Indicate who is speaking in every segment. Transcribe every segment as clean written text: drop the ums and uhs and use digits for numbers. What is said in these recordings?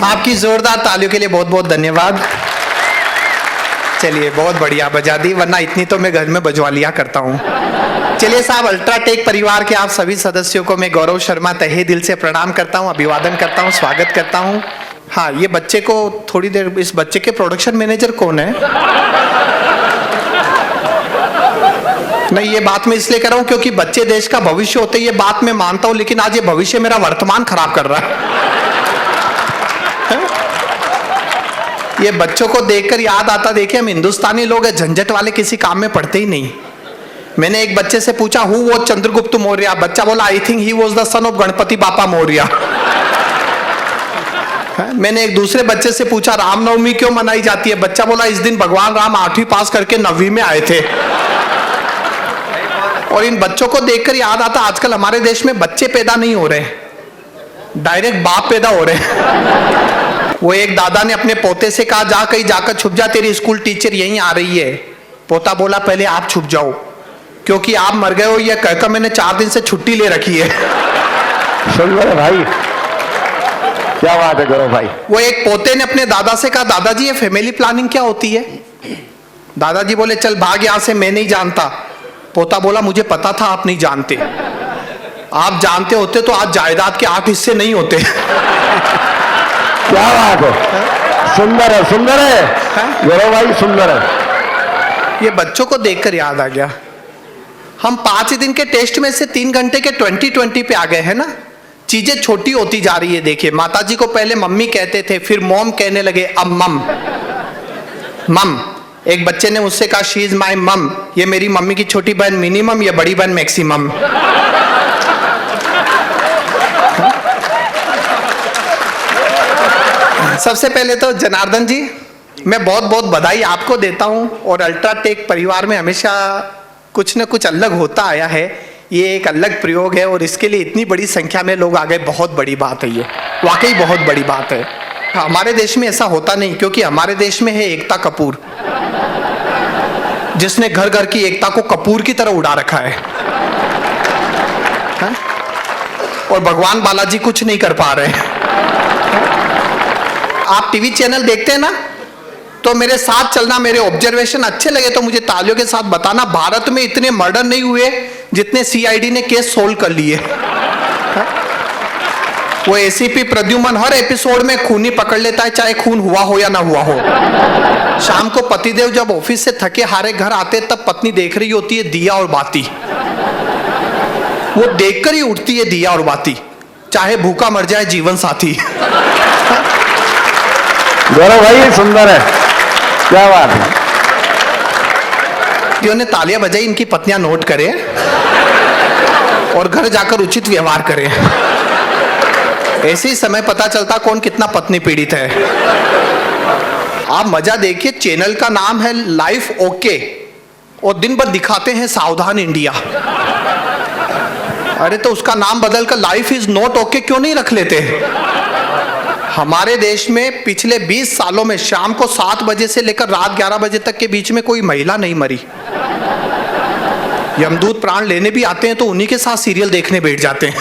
Speaker 1: आपकी जोरदार तालियों के लिए बहुत बहुत धन्यवाद। चलिए बहुत बढ़िया बजा दी, वरना इतनी तो मैं घर में बजवा लिया करता हूँ। चलिए साहब, अल्ट्राटेक परिवार के आप सभी सदस्यों को मैं गौरव शर्मा तहे दिल से प्रणाम करता हूँ, अभिवादन करता हूँ, स्वागत करता हूँ। हाँ, ये बच्चे को थोड़ी देर, इस बच्चे के प्रोडक्शन मैनेजर कौन है? नहीं, ये बात मैं इसलिए कर रहा हूँ क्योंकि बच्चे देश का भविष्य होते, ये बात मैं मानता हूँ, लेकिन आज ये भविष्य मेरा वर्तमान खराब कर रहा है। ये बच्चों को देखकर याद आता, देखिए हम हिंदुस्तानी लोग हैं, झंझट वाले किसी काम में पड़ते ही नहीं। मैंने एक बच्चे से पूछा हु वो चंद्रगुप्त मौर्य, बच्चा बोला I think he was the son of Ganpati बापा मौर्य। मैंने एक दूसरे बच्चे से पूछा रामनवमी क्यों मनाई जाती है, बच्चा बोला इस दिन भगवान राम 8वीं पास करके 9वीं में आए थे। और इन बच्चों को देखकर याद आता, आजकल हमारे देश में बच्चे पैदा नहीं हो रहे, डायरेक्ट बाप पैदा हो रहे। वो एक दादा ने अपने पोते से कहा जा कहीं जाकर छुप जा, तेरी स्कूल टीचर यहीं आ रही है। पोता बोला पहले आप छुप जाओ, क्योंकि आप मर गए हो, यह कहकर मैंने 4 दिन से छुट्टी ले रखी है।
Speaker 2: सुंदर भाई, क्या बात है गौरव भाई।
Speaker 1: वो एक पोते ने अपने दादा से कहा दादाजी ये फैमिली प्लानिंग क्या होती है? दादाजी बोले चल भाग यहां से, मैं नहीं जानता। पोता बोला मुझे पता था आप नहीं जानते, आप जानते होते तो आज जायदाद के 8 हिस्से नहीं होते।
Speaker 2: क्या बात है, सुंदर है, सुंदर है गौरव भाई, सुंदर है।
Speaker 1: ये बच्चों को देखकर याद आ गया, हम 5 दिन के टेस्ट में से 3 घंटे के 2020 पे आ गए हैं ना। चीजें छोटी होती जा रही है। देखिए माताजी को पहले मम्मी कहते थे, फिर मॉम कहने लगे, अब मम। मम, एक बच्चे ने मुझसे कहा शी इज माई मम, ये मेरी मम्मी की छोटी बहन मिनिमम, ये बड़ी बहन मैक्सिमम। सबसे पहले तो जनार्दन जी, मैं बहुत बहुत बधाई आपको देता हूं, और अल्ट्राटेक परिवार में हमेशा कुछ न कुछ अलग होता आया है। ये एक अलग प्रयोग है और इसके लिए इतनी बड़ी संख्या में लोग आ गए, बहुत बड़ी बात है, ये वाकई बहुत बड़ी बात है। हमारे देश में ऐसा होता नहीं, क्योंकि हमारे देश में है एकता कपूर, जिसने घर घर की एकता को कपूर की तरह उड़ा रखा है, हा? और भगवान बालाजी कुछ नहीं कर पा रहे। आप टीवी चैनल देखते हैं ना, तो मेरे साथ चलना, मेरे ऑब्जर्वेशन अच्छे लगे तो मुझे तालियों के साथ बताना, भारत में इतने मर्डर नहीं हुए जितने सीआईडी ने केस सोल्व कर लिए। वो एसीपी प्रद्युमन हर एपिसोड में खूनी पकड़ लेता है, चाहे खून हुआ हो या ना हुआ हो। शाम को पतिदेव जब ऑफिस से थके हारे घर आते, तब पत्नी देख रही होती है दिया और बाती, वो देखकर ही उठती है दिया और बाती, चाहे भूखा मर जाए जीवन साथी।
Speaker 2: गौरव भाई सुंदर है, क्या बात है।
Speaker 1: जिन्होंने तालियां बजाई, इनकी पत्नियां नोट करें और घर जाकर उचित व्यवहार करें। ऐसे ही समय पता चलता कौन कितना पत्नी पीड़ित है। आप मजा देखिए, चैनल का नाम है लाइफ ओके, और दिन भर दिखाते हैं सावधान इंडिया। अरे तो उसका नाम बदलकर लाइफ इज नॉट ओके क्यों नहीं रख लेते? हमारे देश में पिछले 20 सालों में शाम को 7 बजे से लेकर रात 11 बजे तक के बीच में कोई महिला नहीं मरी। यमदूत प्राण लेने भी आते हैं तो उन्हीं के साथ सीरियल देखने बैठ जाते हैं,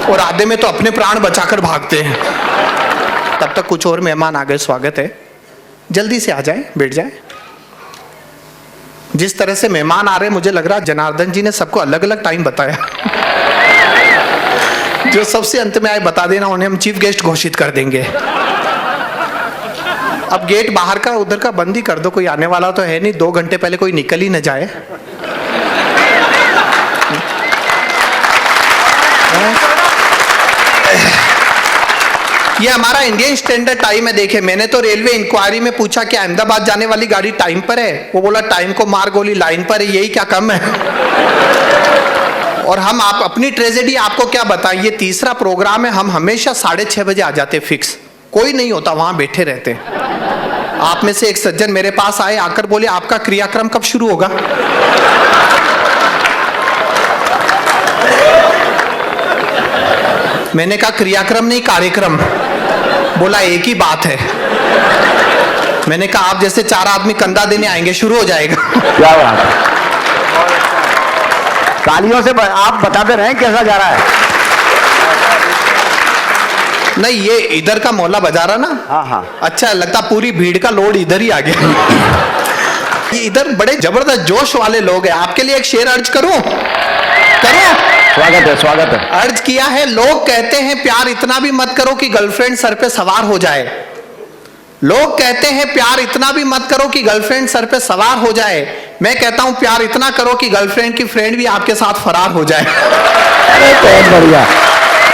Speaker 1: और आधे में तो अपने प्राण बचाकर भागते हैं। तब तक कुछ और मेहमान आ गए, स्वागत है, जल्दी से आ जाए, बैठ जाए। जिस तरह से मेहमान आ रहे हैं, मुझे लग रहा जनार्दन जी ने सबको अलग अलग टाइम बताया। जो सबसे अंत में आए बता देना, उन्हें हम चीफ गेस्ट घोषित कर देंगे। अब गेट बाहर का उधर का बंद ही कर दो, कोई आने वाला तो है नहीं, 2 घंटे पहले कोई निकल ही न जाए। ये हमारा इंडियन स्टैंडर्ड टाइम है। देखे, मैंने तो रेलवे इंक्वायरी में पूछा कि अहमदाबाद जाने वाली गाड़ी टाइम पर है, वो बोला टाइम को मार गोली लाइन पर है, यही क्या कम है? और हम आप अपनी ट्रेजेडी आपको क्या बताएं, ये तीसरा प्रोग्राम है, हम हमेशा 6:30 बजे आ जाते फिक्स, कोई नहीं होता, वहां बैठे रहते। आप में से एक सज्जन मेरे पास आए, आकर बोले आपका क्रियाक्रम कब शुरू होगा? मैंने कहा क्रियाक्रम नहीं कार्यक्रम। बोला एक ही बात है। मैंने कहा आप जैसे 4 आदमी कंधा देने आएंगे, शुरू हो जाएगा।
Speaker 2: क्या बात है, तालियों से आप बताते रहे कैसा जा रहा है।
Speaker 1: नहीं, ये इधर का मौला बजा रहा ना।
Speaker 2: हाँ हाँ।
Speaker 1: अच्छा, लगता पूरी भीड़ का लोड इधर ही आ गया। ये इधर बड़े जबरदस्त जोश वाले लोग हैं। आपके लिए एक शेर अर्ज करूं? करो।
Speaker 2: स्वागत है, स्वागत है।
Speaker 1: अर्ज किया है, लोग कहते हैं प्यार इतना भी मत करो कि गर्लफ्रेंड सर पे सवार हो जाए। लोग कहते हैं प्यार इतना भी मत करो कि गर्लफ्रेंड सर पे सवार हो जाए। मैं कहता हूं प्यार इतना करो कि गर्लफ्रेंड की फ्रेंड भी आपके साथ फरार हो जाए।
Speaker 2: अरे बहुत बढ़िया,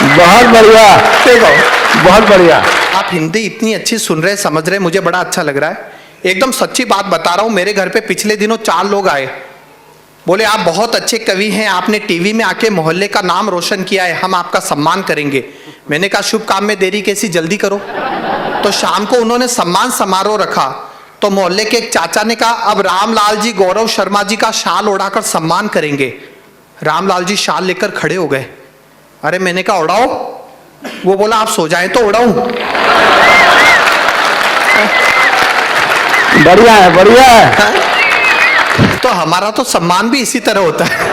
Speaker 2: बहुत बढ़िया,
Speaker 1: देखो
Speaker 2: बहुत बढ़िया।
Speaker 1: आप हिंदी इतनी अच्छी सुन रहे, समझ रहे, मुझे बड़ा अच्छा लग रहा है। एकदम सच्ची बात बता रहा हूं, मेरे घर पे पिछले दिनों 4 लोग आए, बोले आप बहुत अच्छे कवि हैं, आपने टीवी में आके मोहल्ले का नाम रोशन किया है, हम आपका सम्मान करेंगे। मैंने कहा शुभ काम में देरी कैसी, जल्दी करो। तो शाम को उन्होंने सम्मान समारोह रखा, तो मोहल्ले के एक चाचा ने कहा अब रामलाल जी गौरव शर्मा जी का शाल उड़ाकर सम्मान करेंगे। रामलाल जी शाल लेकर खड़े हो गए। अरे मैंने कहा उड़ाओ। वो बोला आप सो जाएं तो उड़ाऊं।
Speaker 2: बढ़िया है, बढ़िया है।
Speaker 1: तो हमारा तो सम्मान भी इसी तरह होता है।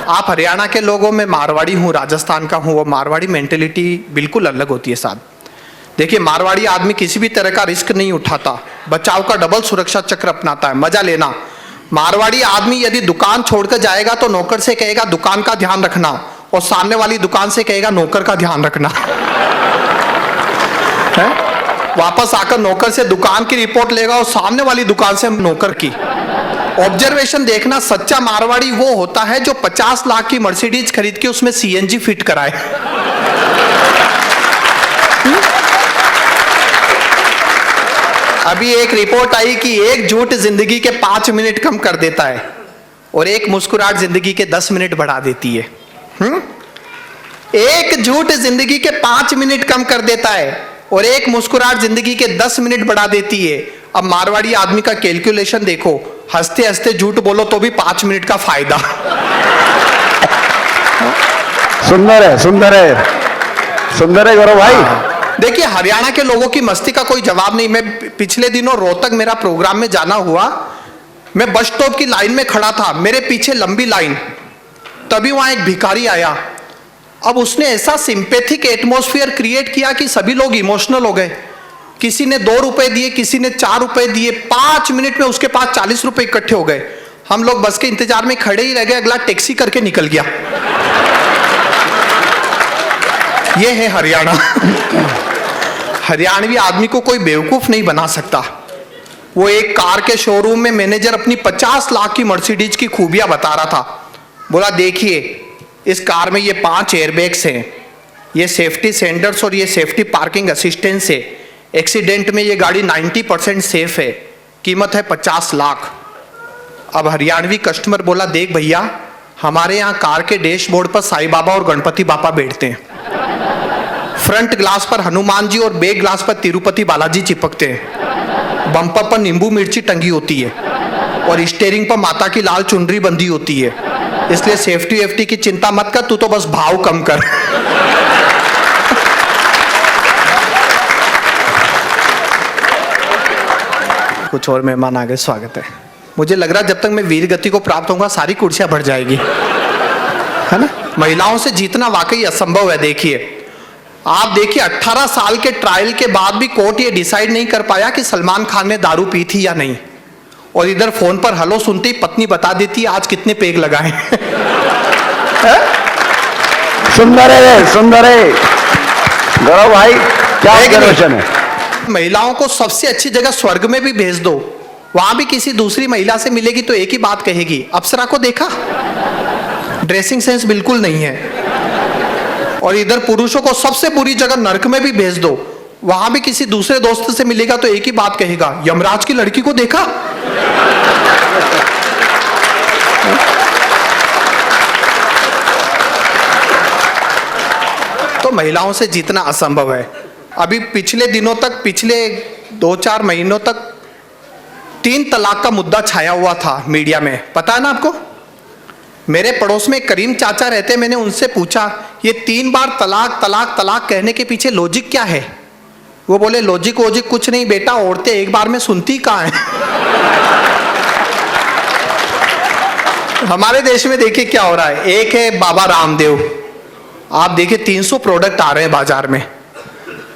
Speaker 1: आप हरियाणा के लोगों में, मारवाड़ी हूँ, राजस्थान का हूँ, वो मारवाड़ी मेंटेलिटी बिल्कुल अलग होती है साहब। देखिए मारवाड़ी आदमी किसी भी तरह का रिस्क नहीं उठाता, बचाव का डबल सुरक्षा चक्र अपनाता है, मजा लेना। मारवाड़ी आदमी यदि दुकान छोड़कर जाएगा तो नौकर से कहेगा दुकान का ध्यान रखना, और सामने वाली दुकान से कहेगा नौकर का ध्यान रखना। है? वापस आकर नौकर से दुकान की रिपोर्ट लेगा और सामने वाली दुकान से नौकर की। ऑब्जर्वेशन देखना, सच्चा मारवाड़ी वो होता है जो 50 लाख की मर्सिडीज खरीद के उसमें सीएनजी फिट कराए। अभी एक रिपोर्ट आई कि एक झूठ जिंदगी के 5 मिनट कम कर देता है और एक मुस्कुराहट जिंदगी के 10 मिनट बढ़ा देती है। एक झूठ जिंदगी के 5 मिनट कम कर देता है और एक मुस्कुराहट जिंदगी के 10 मिनट बढ़ा देती है। अब मारवाड़ी आदमी का कैलकुलेशन देखो, हंसते हंसते झूठ बोलो तो भी 5 मिनट का फायदा।
Speaker 2: सुंदर है, सुंदर है, सुंदर है गौरव भाई।
Speaker 1: देखिए हरियाणा के लोगों की मस्ती का कोई जवाब नहीं। मैं पिछले दिनों रोहतक मेरा प्रोग्राम में जाना हुआ, मैं बस स्टॉप की लाइन में खड़ा था, मेरे पीछे लंबी लाइन, तभी वहां एक भिखारी आया। अब उसने ऐसा सिंपैथिक एटमॉस्फेयर क्रिएट किया कि सभी लोग इमोशनल हो गए। किसी ने 2 रुपए दिए, किसी ने 4 रुपए दिए, 5 मिनट में उसके पास 40 रुपए इकट्ठे हो गए। हम लोग बस के इंतजार में खड़े ही रह गए, अगला टैक्सी करके निकल गया। ये है हरियाणा। हरियाणवी आदमी को कोई बेवकूफ नहीं बना सकता। वो एक कार के शोरूम में मैनेजर अपनी 50 लाख की मर्सिडीज की खूबियां बता रहा था। बोला देखिए इस कार में ये 5 एयरबैग्स हैं, ये सेफ्टी सेंसर्स और ये सेफ्टी पार्किंग असिस्टेंस है। एक्सीडेंट में ये गाड़ी 90% सेफ है, कीमत है 50 लाख। अब हरियाणवी कस्टमर बोला देख भैया, हमारे यहाँ कार के डैशबोर्ड पर साईं बाबा और गणपति बापा बैठते हैं, फ्रंट ग्लास पर हनुमान जी और बैक ग्लास पर तिरुपति बालाजी चिपकते हैं, बम्पर पर नींबू मिर्ची टंगी होती है और स्टीयरिंग पर माता की लाल चुनरी बंधी होती है। इसलिए सेफ्टी वेफ्टी की चिंता मत कर, तू तो बस भाव कम कर। कुछ और मेहमान आ गए, स्वागत है। मुझे लग रहा है जब तक मैं वीर गति को प्राप्त होऊंगा सारी कुर्सियां भर जाएगी, है ना। महिलाओं से जीतना वाकई असंभव है। देखिए आप देखिए 18 साल के ट्रायल के बाद भी कोर्ट ये डिसाइड नहीं कर पाया कि सलमान खान ने दारू पी थी या नहीं, और इधर फोन पर हेलो सुनते ही पत्नी बता देती है आज कितने पेग लगाए।
Speaker 2: सुंदर है, सुंदर है गौरव भाई, क्या ऑब्जर्वेशन है।
Speaker 1: महिलाओं को सबसे अच्छी जगह स्वर्ग में भी भेज दो, वहां भी किसी दूसरी महिला से मिलेगी तो एक ही बात कहेगी, अप्सरा को देखा, ड्रेसिंग सेंस बिल्कुल नहीं है। और इधर पुरुषों को सबसे बुरी जगह नरक में भी भेज दो, वहां भी किसी दूसरे दोस्त से मिलेगा तो एक ही बात कहेगा, यमराज की लड़की को देखा। तो महिलाओं से जीतना असंभव है। अभी पिछले दिनों तक, पिछले 2-4 महीनों तक 3 तलाक का मुद्दा छाया हुआ था मीडिया में, पता है ना आपको। मेरे पड़ोस में करीम चाचा रहते, मैंने उनसे पूछा ये 3 बार तलाक तलाक तलाक कहने के पीछे लॉजिक क्या है। वो बोले लॉजिक वॉजिक कुछ नहीं बेटा, औरतें एक बार में सुनती कहाँ है। हमारे देश में देखिए क्या हो रहा है। एक है बाबा रामदेव, आप देखिए 300 प्रोडक्ट आ रहे हैं बाजार में।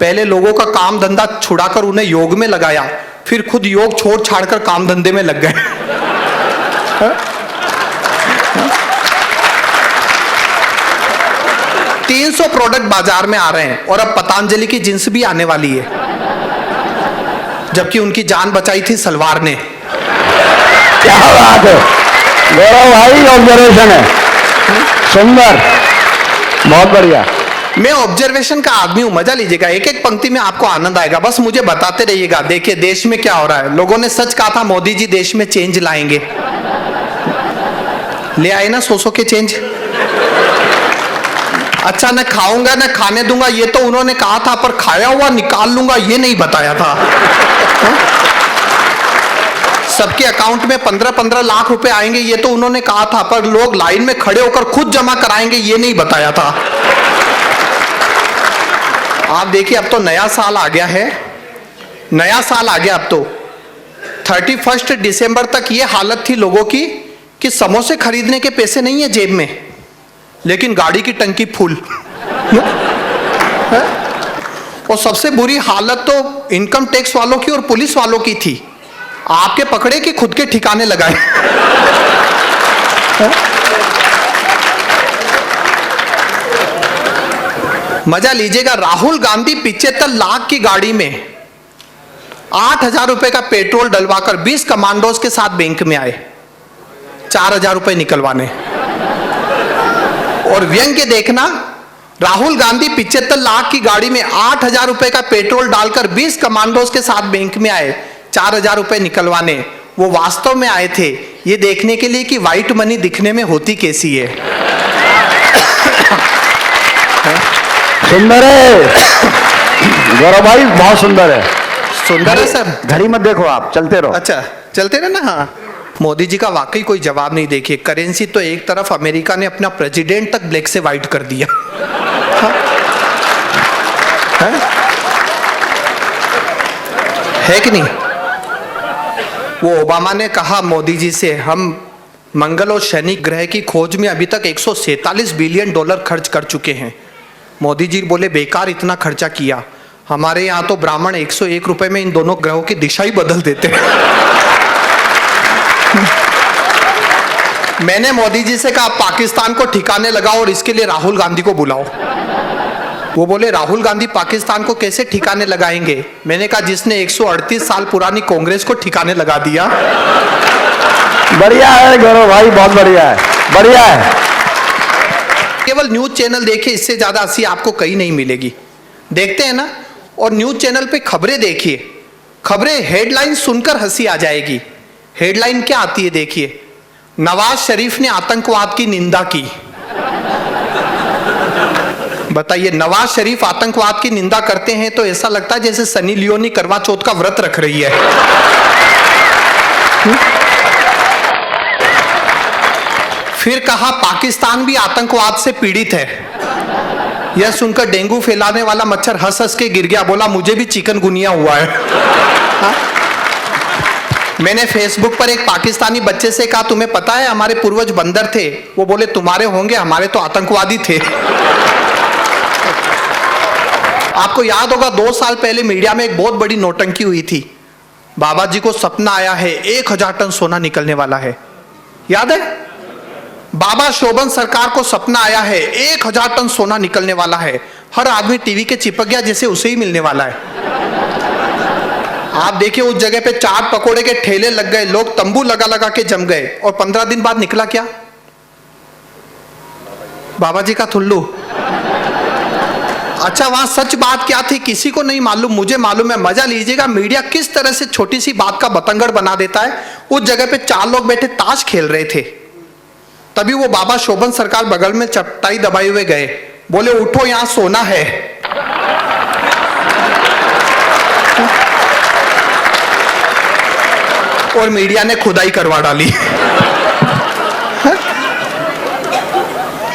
Speaker 1: पहले लोगों का काम धंधा छुड़ाकर उन्हें योग में लगाया, फिर खुद योग छोड़ छाड़कर काम धंधे में लग गए। 300 प्रोडक्ट बाजार में आ रहे हैं और अब पतंजलि की जींस भी आने वाली है, जबकि उनकी जान बचाई थी सलवार ने।
Speaker 2: क्या बात है गौरव भाई, ऑब्जर्वेशन है, सुंदर, बहुत बढ़िया।
Speaker 1: मैं ऑब्जर्वेशन का आदमी हूं, मजा लीजिएगा, एक एक पंक्ति में आपको आनंद आएगा, बस मुझे बताते रहिएगा। देखिए देश में क्या हो रहा है। लोगों ने सच कहा था मोदी जी देश में चेंज लाएंगे, ले आए ना 100 के चेंज। अच्छा न खाऊंगा न खाने दूंगा ये तो उन्होंने कहा था, पर खाया हुआ निकाल लूंगा ये नहीं बताया था। सबके अकाउंट में 15-15 लाख रुपए आएंगे ये तो उन्होंने कहा था, पर लोग लाइन में खड़े होकर खुद जमा कराएंगे ये नहीं बताया था। आप देखिए अब तो नया साल आ गया है, नया साल आ गया अब तो। 31 दिसंबर तक ये हालत थी लोगों की कि समोसे खरीदने के पैसे नहीं है जेब में, लेकिन गाड़ी की टंकी फुल। और सबसे बुरी हालत तो इनकम टैक्स वालों की और पुलिस वालों की थी। आपके पकड़े कि खुद के ठिकाने लगाए। मजा लीजिएगा, राहुल गांधी 75 लाख की गाड़ी में 8,000 रुपए का पेट्रोल डलवाकर 20 कमांडोज के साथ बैंक में आए 4,000 रुपए निकलवाने। और व्यंग्य देखना, राहुल गांधी 75 लाख की गाड़ी में 8,000 रुपए का पेट्रोल डालकर 20 कमांडोज के साथ बैंक में आए 4,000 रुपए निकलवाने। वो वास्तव में आए थे ये देखने के लिए कि व्हाइट मनी दिखने में होती कैसी है।
Speaker 2: सुंदर है गौरव भाई, बहुत सुंदर है।
Speaker 1: सुंदर है सर।
Speaker 2: घड़ी मत देखो आप, चलते रहो।
Speaker 1: अच्छा चलते रहे ना। हाँ, मोदी जी का वाकई कोई जवाब नहीं। देखिए करेंसी तो एक तरफ, अमेरिका ने अपना प्रेसिडेंट तक ब्लैक से व्हाइट कर दिया। है कि नहीं? वो ओबामा ने कहा मोदी जी से, हम मंगल और शनि ग्रह की खोज में अभी तक 147 बिलियन डॉलर खर्च कर चुके हैं। मोदी जी बोले बेकार इतना खर्चा किया, हमारे यहाँ तो ब्राह्मण 101 रुपए में इन दोनों ग्रहों की दिशा ही बदल देते हैं। मैंने मोदी जी से कहा पाकिस्तान को ठिकाने लगाओ और इसके लिए राहुल गांधी को बुलाओ। वो बोले राहुल गांधी पाकिस्तान को कैसे ठिकाने लगाएंगे? मैंने कहा जिसने 138 साल पुरानी कांग्रेस को ठिकाने लगा दिया।
Speaker 2: बढ़िया है गौरव भाई, बहुत बढ़िया है, बढ़िया है।
Speaker 1: केवल न्यूज चैनल देखिए, इससे ज्यादा हंसी आपको कहीं नहीं मिलेगी। देखते हैं ना, और न्यूज चैनल पे खबरें देखिए, खबरें हेडलाइन सुनकर हंसी आ जाएगी। हेडलाइन क्या आती है देखिए, नवाज शरीफ ने आतंकवाद की निंदा की। बताइए, नवाज शरीफ आतंकवाद की निंदा करते हैं तो ऐसा लगता है जैसे सनी लियोनी करवा चौथ का व्रत रख रही है। फिर कहा पाकिस्तान भी आतंकवाद से पीड़ित है। यह सुनकर डेंगू फैलाने वाला मच्छर हंस हंस के गिर गया, बोला मुझे भी चिकनगुनिया हुआ है। हा? मैंने फेसबुक पर एक पाकिस्तानी बच्चे से कहा तुम्हें पता है हमारे पूर्वज बंदर थे? वो बोले तुम्हारे होंगे, हमारे तो आतंकवादी थे। आपको याद होगा 2 साल पहले मीडिया में एक बहुत बड़ी नौटंकी हुई थी। बाबा जी को सपना आया है 1000 टन सोना निकलने वाला है, याद है? बाबा शोभन सरकार को सपना आया है 1000 टन सोना निकलने वाला है। हर आदमी टीवी के चिपक गया जैसे उसे ही मिलने वाला है। आप देखिए उस जगह पे चाट पकोड़े के ठेले लग गए, लोग तंबू लगा लगा के जम गए, और 15 दिन बाद निकला क्या? बाबा जी का थुल्लू। अच्छा वहां सच बात क्या थी किसी को नहीं मालूम, मुझे मालूम है। मजा लीजिएगा मीडिया किस तरह से छोटी सी बात का बतंगड़ बना देता है। उस जगह पे 4 लोग बैठे ताश खेल रहे थे, तभी वो बाबा शोभन सरकार बगल में चपटाई दबाए हुए गए, बोले उठो यहां सोना है। और मीडिया ने खुदाई करवा डाली।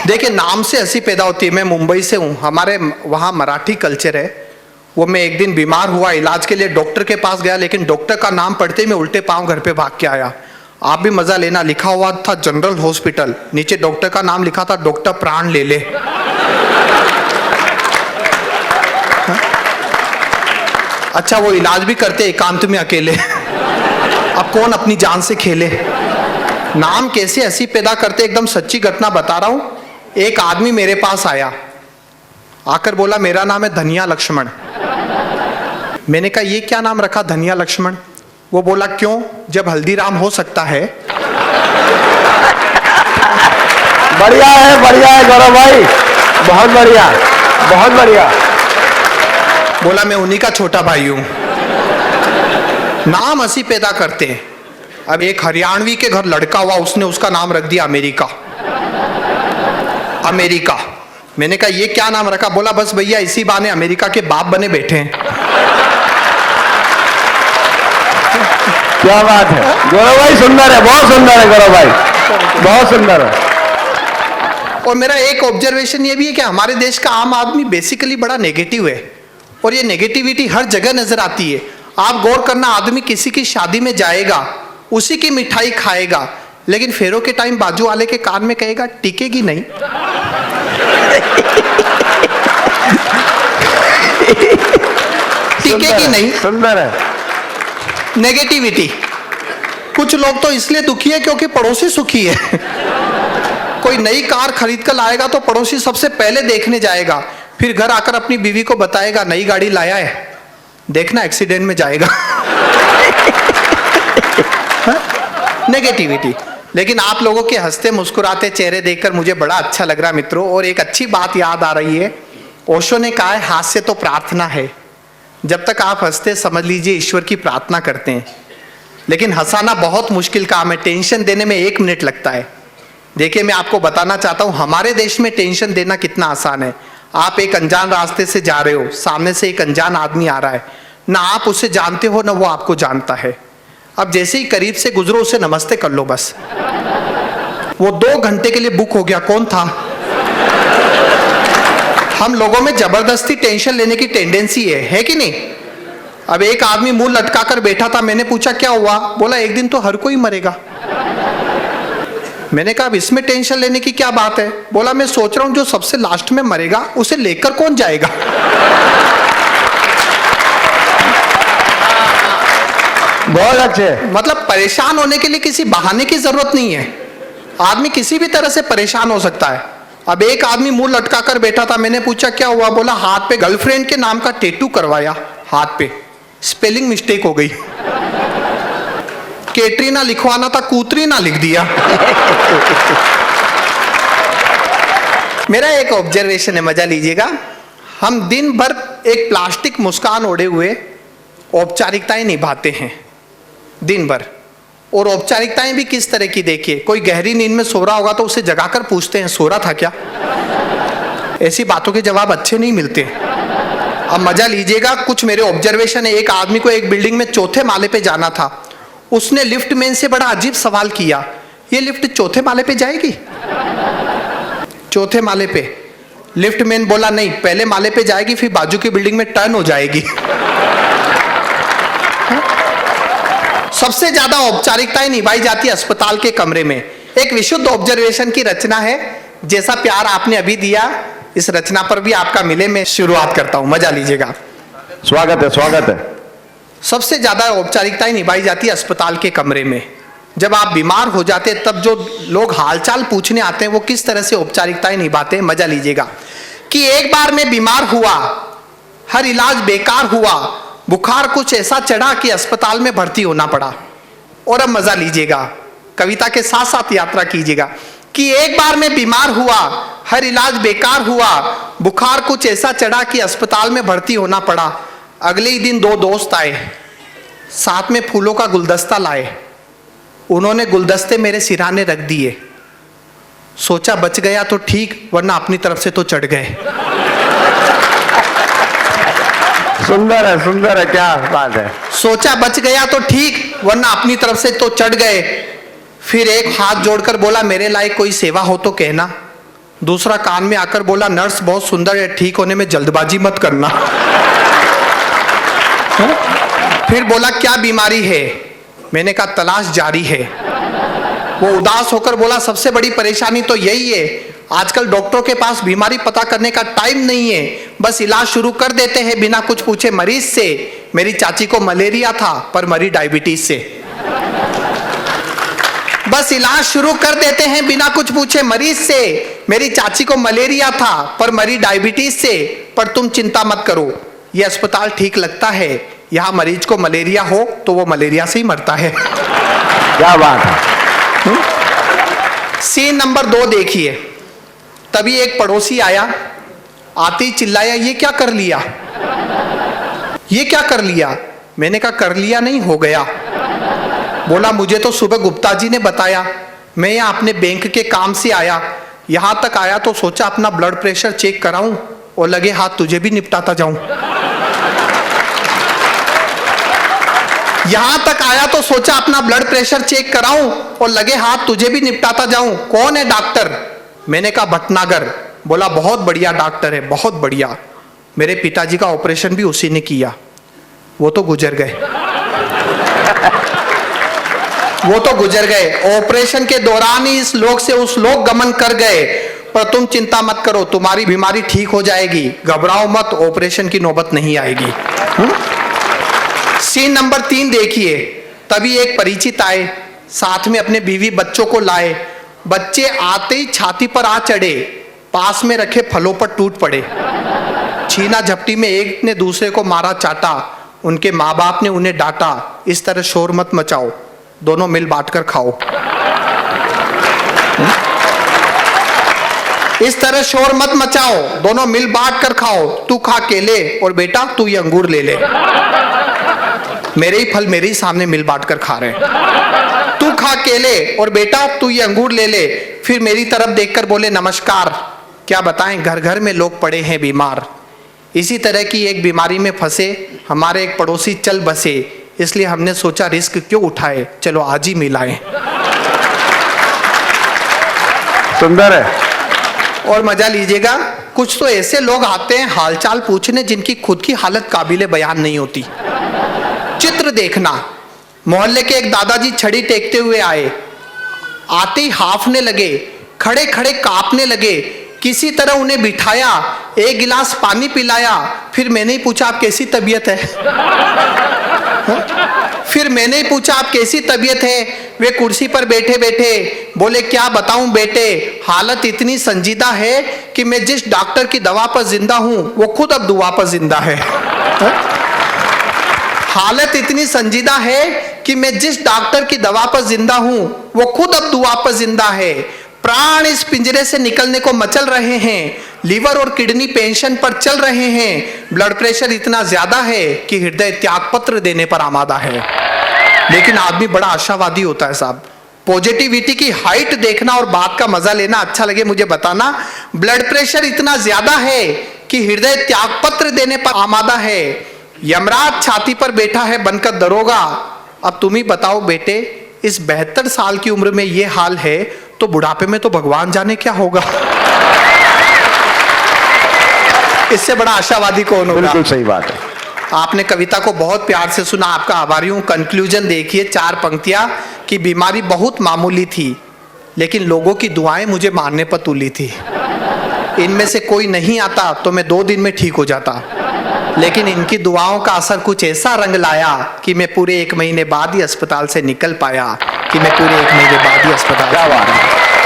Speaker 1: देखिए नाम से हंसी पैदा होती है। मैं मुंबई से हूँ, हमारे वहाँ मराठी कल्चर है। वो मैं एक दिन बीमार हुआ, इलाज के लिए डॉक्टर के पास गया, लेकिन डॉक्टर का नाम पढ़ते ही मैं उल्टे पांव घर पे भाग के आया। आप भी मजा लेना, लिखा हुआ था जनरल हॉस्पिटल, नीचे डॉक्टर का नाम लिखा था डॉक्टर प्राण ले ले। अच्छा वो इलाज भी करते एकांत में अकेले। अब कौन अपनी जान से खेले। नाम कैसे हंसी पैदा करते, एकदम सच्ची घटना बता रहा हूं। एक आदमी मेरे पास आया, आकर बोला मेरा नाम है धनिया लक्ष्मण। मैंने कहा ये क्या नाम रखा धनिया लक्ष्मण? वो बोला क्यों, जब हल्दीराम हो सकता है।
Speaker 2: बढ़िया है गौरव भाई, बहुत बढ़िया, बहुत बढ़िया।
Speaker 1: बोला मैं उन्हीं का छोटा भाई हूं। नाम हंसी पैदा करते हैं। अब एक हरियाणवी के घर लड़का हुआ, उसने उसका नाम रख दिया अमेरिका। अमेरिका। मैंने कहा ये क्या नाम रखा? बोला बस भैया इसी बहाने अमेरिका के बाप बने बैठे हैं।
Speaker 2: क्या बात है गौरव भाई, सुंदर है, बहुत सुंदर है गौरव भाई, बहुत सुंदर है।
Speaker 1: और मेरा एक ऑब्जर्वेशन ये भी है कि हमारे देश का आम आदमी बेसिकली बड़ा नेगेटिव है, और ये नेगेटिविटी हर जगह नजर आती है। आप गौर करना, आदमी किसी की शादी में जाएगा, उसी की मिठाई खाएगा, लेकिन फेरों के टाइम बाजू वाले के कान में कहेगा टिकेगी नहीं। टिकेगी नहीं।
Speaker 2: सुंदर है।
Speaker 1: नेगेटिविटी। कुछ लोग तो इसलिए दुखी है क्योंकि पड़ोसी सुखी है। कोई नई कार खरीद कर लाएगा तो पड़ोसी सबसे पहले देखने जाएगा, फिर घर आकर अपनी बीवी को बताएगा नई गाड़ी लाया है, देखना एक्सीडेंट में जाएगा। नेगेटिविटी। लेकिन आप लोगों के हंसते मुस्कुराते चेहरे देखकर मुझे बड़ा अच्छा लग रहा मित्रों। और एक अच्छी बात याद आ रही है, ओशो ने कहा है हास्य तो प्रार्थना है। जब तक आप हंसते समझ लीजिए ईश्वर की प्रार्थना करते हैं। लेकिन हंसाना बहुत मुश्किल काम है, टेंशन देने में 1 मिनट लगता है। देखिए मैं आपको बताना चाहता हूं हमारे देश में टेंशन देना कितना आसान है। आप एक अनजान रास्ते से जा रहे हो, सामने से एक अनजान आदमी आ रहा है, ना आप उसे जानते हो ना वो आपको जानता है। अब जैसे ही करीब से गुजरो उसे नमस्ते कर लो बस। वो 2 घंटे के लिए बुक हो गया, कौन था? हम लोगों में जबरदस्ती टेंशन लेने की टेंडेंसी है कि नहीं? अब एक आदमी मुंह लटका कर बैठा था, मैंने पूछा क्या हुआ? बोला एक दिन तो हर कोई मरेगा। मैंने कहा अब इसमें टेंशन लेने की क्या बात है? बोला मैं सोच रहा हूं जो सबसे लास्ट में मरेगा उसे लेकर कौन जाएगा?
Speaker 2: बहुत अच्छे।
Speaker 1: मतलब परेशान होने के लिए किसी बहाने की जरूरत नहीं है। आदमी किसी भी तरह से परेशान हो सकता है। अब एक आदमी मुंह लटका कर बैठा था, मैंने पूछा क्या हुआ? बोला हाथ पे गर्लफ्रेंड के नाम का टैटू करवाया, हाथ पे स्पेलिंग मिस्टेक हो गई, कैटरीना लिखवाना था कूतरीना लिख दिया। मेरा एक ऑब्जर्वेशन है, मजा लीजिएगा। हम दिन भर एक प्लास्टिक मुस्कान ओढ़े हुए औपचारिकताएं निभाते हैं दिन भर। और औपचारिकताएं भी किस तरह की देखिए, कोई गहरी नींद में सो रहा होगा तो उसे जगाकर पूछते हैं सो रहा था क्या? ऐसी बातों के जवाब अच्छे नहीं मिलते। अब मजा लीजिएगा, कुछ मेरे ऑब्जर्वेशन है। एक आदमी को एक बिल्डिंग में 4थे माले पे जाना था। उसने लिफ्ट मैन से बड़ा अजीब सवाल किया, ये लिफ्ट 4थे माले पे जाएगी? 4थे माले पे? लिफ्ट मैन बोला नहीं, पहले माले पे जाएगी फिर बाजू की बिल्डिंग में टर्न हो जाएगी। सबसे ज्यादा औपचारिकताएं निभाई जाती है अस्पताल के कमरे में। एक विशुद्ध ऑब्जर्वेशन की रचना है, जैसा प्यार आपने अभी दिया इस रचना पर भी आपका मिले। मैं शुरुआत करता हूं, मजा लीजिएगा।
Speaker 2: स्वागत है, स्वागत है।
Speaker 1: सबसे ज्यादा औपचारिकताएं निभाई जाती है अस्पताल के कमरे में। जब आप बीमार हो जाते हैं तब जो लोग हालचाल पूछने आते हैं वो किस तरह से औपचारिकताएं निभाते हैं, मजा लीजिएगा। कि एक बार मैं बीमार हुआ, हर इलाज बेकार हुआ, बुखार कुछ ऐसा चढ़ा कि अस्पताल में भर्ती होना पड़ा। और अब मजा लीजिएगा, कविता के साथ साथ यात्रा कीजिएगा। कि एक बार मैं बीमार हुआ, हर इलाज बेकार हुआ, बुखार कुछ ऐसा चढ़ा कि अस्पताल में भर्ती होना पड़ा। अगले ही दिन 2 दोस्त आए, साथ में फूलों का गुलदस्ता लाए। उन्होंने गुलदस्ते मेरे सिरहाने रख दिए। सोचा बच गया तो ठीक, वरना अपनी तरफ से तो चढ़ गए।
Speaker 2: सुंदर है, सुंदर है, क्या बात है।
Speaker 1: सोचा बच गया तो ठीक, वरना अपनी तरफ से तो चढ़ गए। फिर एक हाथ जोड़कर बोला मेरे लायक कोई सेवा हो तो कहना। दूसरा कान में आकर बोला नर्स बहुत सुंदर है, ठीक होने में जल्दबाजी मत करना। फिर बोला क्या बीमारी है? मैंने कहा तलाश जारी है। वो उदास होकर बोला सबसे बड़ी परेशानी तो यही है, आजकल डॉक्टरों के पास बीमारी पता करने का टाइम नहीं है, बस इलाज शुरू कर देते हैं बिना कुछ पूछे मरीज से। मेरी चाची को मलेरिया था पर मरी डायबिटीज से। बस इलाज शुरू कर देते हैं बिना कुछ पूछे मरीज से। मेरी चाची को मलेरिया था पर मरी डायबिटीज से। पर तुम चिंता मत करो, ये अस्पताल ठीक लगता है। यहाँ मरीज को मलेरिया हो तो वो मलेरिया से ही मरता है।
Speaker 2: क्या बात है।
Speaker 1: सीन नंबर 2 देखिए। तभी एक पड़ोसी आया, आते ही चिल्लाया, ये क्या कर लिया, ये क्या कर लिया। मैंने कहा कर लिया नहीं, हो गया। बोला मुझे तो सुबह गुप्ता जी ने बताया, मैं यहाँ अपने बैंक के काम से आया, यहाँ तक आया तो सोचा अपना ब्लड प्रेशर चेक कराऊं और लगे हाथ तुझे भी निपटाता जाऊं। यहां तक आया तो सोचा अपना ब्लड प्रेशर चेक कराऊं और लगे हाथ तुझे भी निपटाता जाऊं। कौन है डॉक्टर? मैंने कहा भटनागर। बोला बहुत बढ़िया डॉक्टर है, बहुत बढ़िया। मेरे पिताजी का ऑपरेशन भी उसी ने किया, वो तो गुजर गए। वो तो गुजर गए, ऑपरेशन के दौरान ही इस लोक से उस लोक गमन कर गए। पर तुम चिंता मत करो, तुम्हारी बीमारी ठीक हो जाएगी, घबराओ मत, ऑपरेशन की नौबत नहीं आएगी। सीन नंबर 3 देखिए। तभी एक परिचित आए, साथ में अपने बीवी बच्चों को लाए। बच्चे आते ही छाती पर आ चढ़े, पास में रखे फलों पर टूट पड़े। छीना झपटी में एक ने दूसरे को मारा चाटा। उनके माँ बाप ने उन्हें डांटा, इस तरह शोर मत मचाओ, दोनों मिल बांट कर खाओ। इस तरह शोर मत मचाओ, दोनों मिल बांट कर खाओ। तू खा केले और बेटा तू ये अंगूर ले ले। मेरे ही फल मेरे ही सामने मिल बांट कर खा रहे हैं। तू खा केले और बेटा तू ये अंगूर ले ले। फिर मेरी तरफ देखकर बोले नमस्कार। क्या बताएं, घर घर में लोग पड़े हैं बीमार। इसी तरह की एक बीमारी में फंसे हमारे एक पड़ोसी चल बसे, इसलिए हमने सोचा रिस्क क्यों उठाए, चलो आज ही मिलाएं।
Speaker 2: सुंदर है।
Speaker 1: और मजा लीजिएगा, कुछ तो ऐसे लोग आते हैं हालचाल पूछने जिनकी खुद की हालत काबिले बयान नहीं होती। चित्र देखना, मोहल्ले के एक दादाजी छड़ी टेकते हुए आए, आते ही हाफने लगे, खड़े खड़े कांपने लगे। किसी तरह उन्हें बिठाया, एक गिलास पानी पिलाया। फिर मैंने ही पूछा आप कैसी तबीयत है? फिर मैंने ही पूछा आप कैसी तबीयत है? वे कुर्सी पर बैठे बैठे बोले क्या बताऊं बेटे, हालत इतनी संजीदा है कि मैं जिस डॉक्टर की दवा पर जिंदा हूं वो खुद अब दुआ पर जिंदा है। हालत इतनी संजीदा है कि मैं जिस डॉक्टर की दवा पर जिंदा हूं वो खुद अब दुआ पर जिंदा है। प्राण इस पिंजरे से निकलने को मचल रहे हैं, लीवर और किडनी पेंशन पर चल रहे हैं, ब्लड प्रेशर इतना ज्यादा है कि हृदय त्याग पत्र देने पर आमादा है। लेकिन आदमी बड़ा आशावादी होता है साहब। पॉजिटिविटी की हाइट देखना और बात का मजा लेना, अच्छा लगे मुझे बताना। ब्लड प्रेशर इतना ज्यादा है कि हृदय त्याग पत्र देने पर आमादा है। यमराज छाती पर बैठा है बनकर दरोगा। अब तुम ही बताओ बेटे, इस 72 साल की उम्र में ये हाल है तो बुढ़ापे में तो भगवान जाने क्या होगा। इससे बड़ा आशावादी कौन होगा?
Speaker 2: बिल्कुल सही बात है।
Speaker 1: आपने कविता को बहुत प्यार से सुना, आपका आभारी हूं। कंक्लूजन देखिए, 4 पंक्तियां कि बीमारी बहुत मामूली थी लेकिन लोगों की दुआएं मुझे मारने पर तुली थी। इनमें से कोई नहीं आता तो मैं 2 दिन में ठीक हो जाता, लेकिन इनकी दुआओं का असर कुछ ऐसा रंग लाया कि मैं पूरे 1 महीने बाद ही अस्पताल से निकल पाया।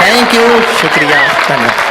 Speaker 1: थैंक यू, शुक्रिया, धन्यवाद।